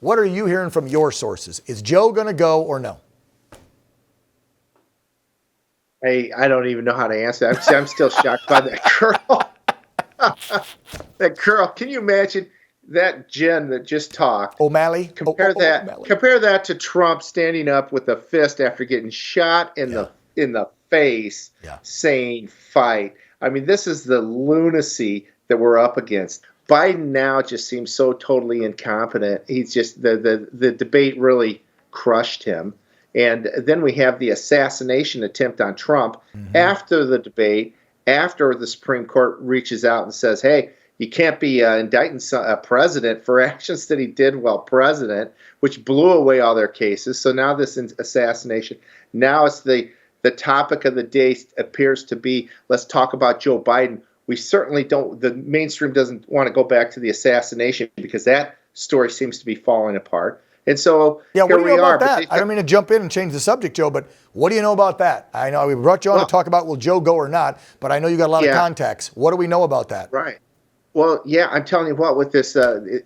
What are you hearing from your sources? Is Joe going to go or no? Hey, I don't even know how to answer that. I'm still shocked by that girl. That girl. Can you imagine that Jen that just talked? O'Malley? Compare that. O'Malley. Compare that to Trump standing up with a fist after getting shot in the face, saying "fight." I mean, this is the lunacy that we're up against. Biden now just seems so totally incompetent. He's just the debate really crushed him. And then we have the assassination attempt on Trump after the debate, after the Supreme Court reaches out and says, hey, you can't be indicting a president for actions that he did while president, which blew away all their cases. So now this assassination, now it's the topic of the day appears to be, let's talk about Joe Biden. We certainly don't, the mainstream doesn't want to go back to the assassination because that story seems to be falling apart. And so what do you know about that? I don't mean to jump in and change the subject, Joe, but what do you know about that? I know we brought you on to talk about will Joe go or not, but I know you got a lot of contacts. What do we know about that? Right. Well, yeah, I'm telling you what, with this,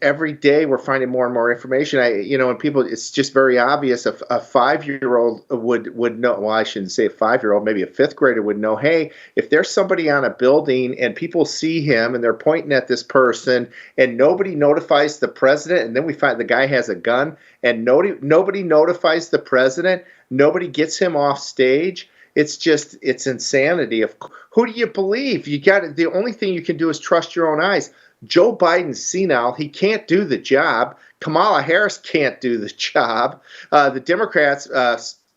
every day we're finding more and more information. And people, it's just very obvious. A 5-year-old would know. Well, I shouldn't say a 5-year-old, maybe a 5th grader would know. Hey, if there's somebody on a building and people see him and they're pointing at this person and nobody notifies the president, and then we find the guy has a gun and nobody notifies the president, nobody gets him off stage. It's insanity. Who do you believe? The only thing you can do is trust your own eyes. Joe Biden's senile. He can't do the job. Kamala Harris can't do the job. The Democrats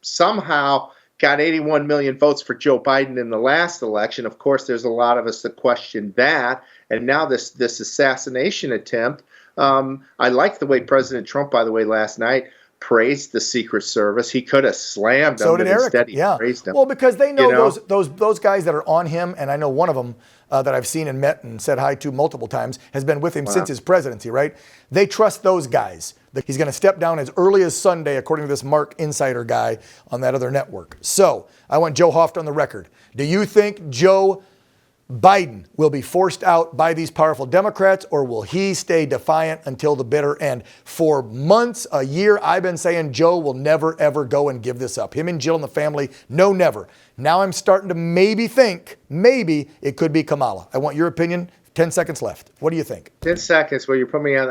somehow got 81 million votes for Joe Biden in the last election. Of course, there's a lot of us that question that. And now this assassination attempt. I like the way President Trump, by the way, last night, praised the Secret Service. He could have slammed them, but instead he praised them. Well, because they know, those guys that are on him, and I know one of them that I've seen and met and said hi to multiple times has been with him since his presidency, right? They trust those guys. He's going to step down as early as Sunday, according to this Mark Insider guy on that other network. So I want Joe Hoft on the record. Do you think Joe Biden will be forced out by these powerful Democrats, or will he stay defiant until the bitter end? For months, a year, I've been saying Joe will never, ever go and give this up. Him and Jill and the family, no, never. Now I'm starting to maybe think, maybe it could be Kamala. I want your opinion. 10 seconds left. What do you think? 10 seconds. Well, you're putting me on.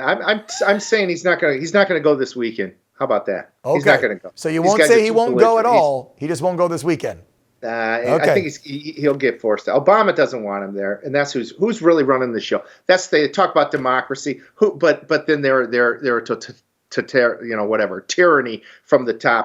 I'm saying he's not gonna go this weekend. How about that? Okay. He's not gonna go. So you won't say he won't go at all. He just won't go this weekend. I think he'll get forced. Obama doesn't want him there, and that's who's really running the show. They talk about democracy, but then they're tyranny from the top.